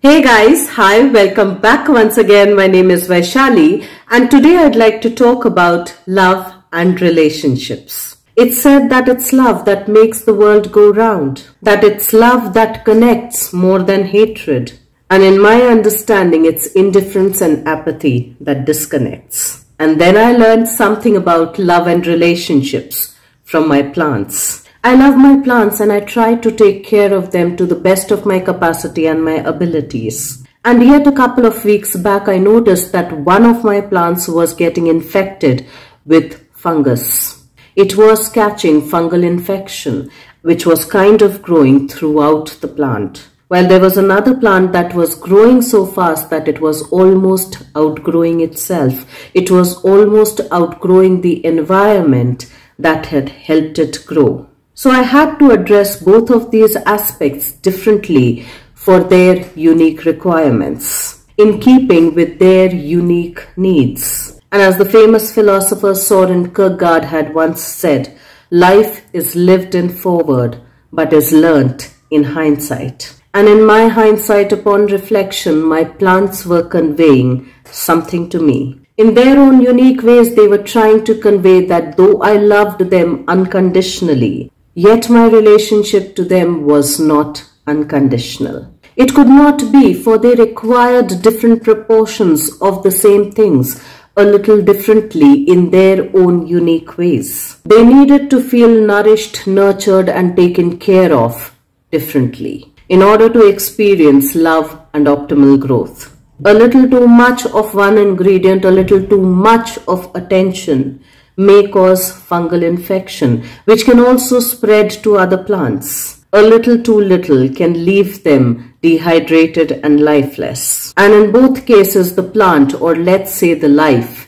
Hey guys, hi, welcome back once again. My name is Vaishali and today I'd like to talk about love and relationships. It's said that it's love that makes the world go round, that it's love that connects more than hatred. And in my understanding, it's indifference and apathy that disconnects. And then I learned something about love and relationships from my plants. I love my plants and I try to take care of them to the best of my capacity and my abilities. And yet a couple of weeks back I noticed that one of my plants was getting infected with fungus. It was catching fungal infection, which was kind of growing throughout the plant. While there was another plant that was growing so fast that it was almost outgrowing itself. It was almost outgrowing the environment that had helped it grow. So I had to address both of these aspects differently for their unique requirements, in keeping with their unique needs. And as the famous philosopher Soren Kierkegaard had once said, life is lived in forward, but is learnt in hindsight. And in my hindsight upon reflection, my plants were conveying something to me. In their own unique ways, they were trying to convey that though I loved them unconditionally, yet my relationship to them was not unconditional. It could not be, for they required different proportions of the same things, a little differently in their own unique ways. They needed to feel nourished, nurtured, and taken care of differently in order to experience love and optimal growth. A little too much of one ingredient, a little too much of attention may cause fungal infection, which can also spread to other plants. A little too little can leave them dehydrated and lifeless. And in both cases, the plant, or let's say the life,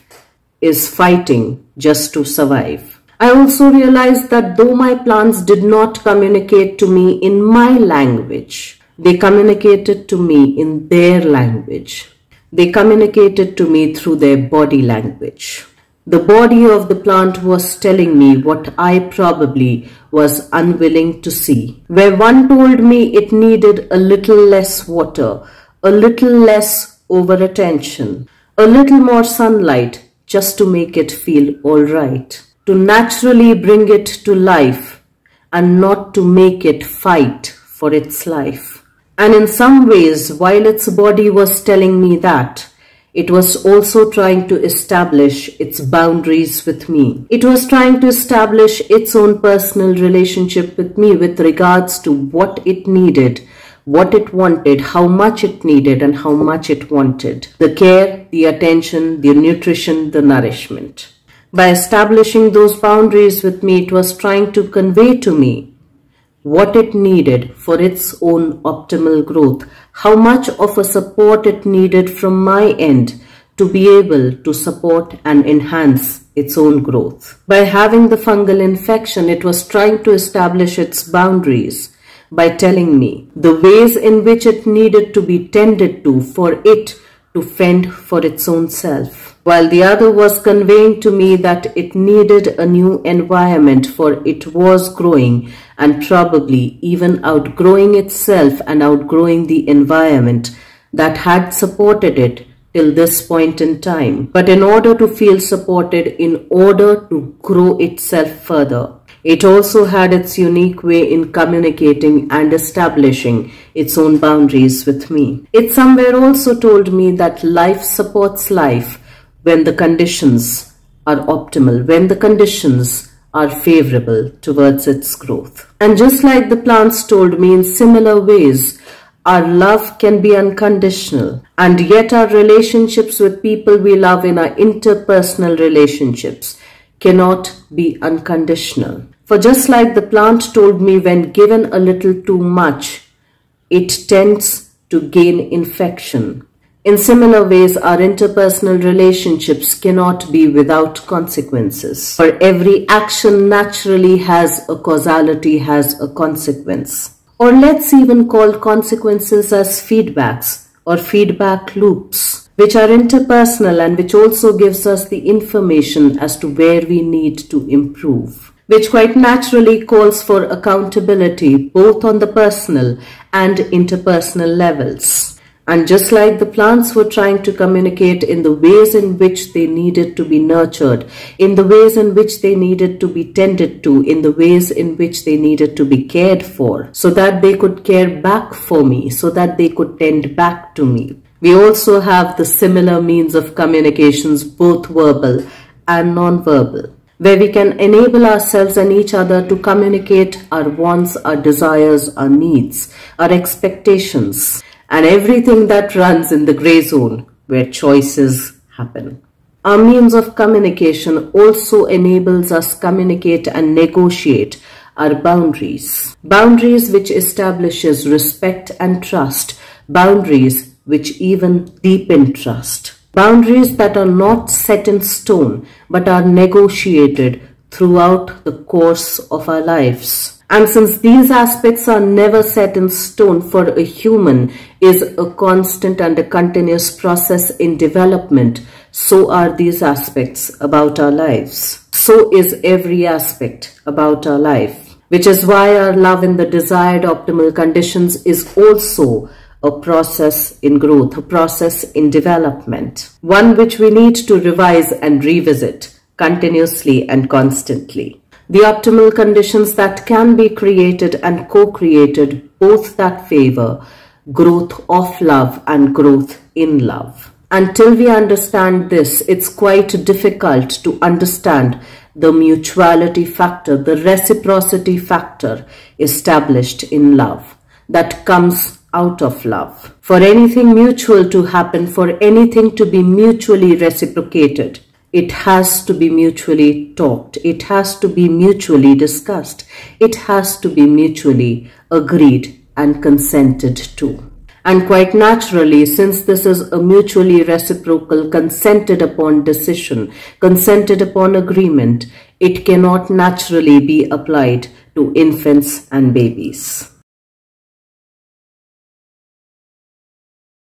is fighting just to survive. I also realized that though my plants did not communicate to me in my language, they communicated to me in their language. They communicated to me through their body language. The body of the plant was telling me what I probably was unwilling to see. Where one told me it needed a little less water, a little less over-attention, a little more sunlight just to make it feel all right, to naturally bring it to life and not to make it fight for its life. And in some ways, while its body was telling me that, it was also trying to establish its boundaries with me. It was trying to establish its own personal relationship with me with regards to what it needed, what it wanted, how much it needed, and how much it wanted. The care, the attention, the nutrition, the nourishment. By establishing those boundaries with me, it was trying to convey to me what it needed for its own optimal growth, how much of a support it needed from my end to be able to support and enhance its own growth. By having the fungal infection, it was trying to establish its boundaries by telling me the ways in which it needed to be tended to for it to fend for its own self, while the other was conveying to me that it needed a new environment, for it was growing and probably even outgrowing itself and outgrowing the environment that had supported it till this point in time. But in order to feel supported, in order to grow itself further, it also had its unique way in communicating and establishing its own boundaries with me. It somewhere also told me that life supports life when the conditions are optimal, when the conditions are favorable towards its growth. And just like the plants told me in similar ways, our love can be unconditional, and yet our relationships with people we love in our interpersonal relationships cannot be unconditional. For just like the plant told me, when given a little too much, it tends to gain infection. In similar ways, our interpersonal relationships cannot be without consequences. For every action naturally has a causality, has a consequence. Or let's even call consequences as feedbacks or feedback loops, which are interpersonal and which also gives us the information as to where we need to improve, which quite naturally calls for accountability both on the personal and interpersonal levels. And just like the plants were trying to communicate in the ways in which they needed to be nurtured, in the ways in which they needed to be tended to, in the ways in which they needed to be cared for, so that they could care back for me, so that they could tend back to me. We also have the similar means of communications, both verbal and non-verbal, where we can enable ourselves and each other to communicate our wants, our desires, our needs, our expectations, and everything that runs in the gray zone where choices happen. Our means of communication also enables us communicate and negotiate our boundaries. Boundaries which establishes respect and trust. Boundaries which even deepen trust. Boundaries that are not set in stone but are negotiated throughout the course of our lives. And since these aspects are never set in stone, for a human is a constant and a continuous process in development, so are these aspects about our lives. So is every aspect about our life, which is why our love in the desired optimal conditions is also a process in growth, a process in development, one which we need to revise and revisit continuously and constantly. The optimal conditions that can be created and co-created, both that favor growth of love and growth in love. Until we understand this, it's quite difficult to understand the mutuality factor, the reciprocity factor established in love that comes out of love. For anything mutual to happen, for anything to be mutually reciprocated, it has to be mutually talked. It has to be mutually discussed. It has to be mutually agreed and consented to. And quite naturally, since this is a mutually reciprocal, consented upon decision, consented upon agreement, it cannot naturally be applied to infants and babies.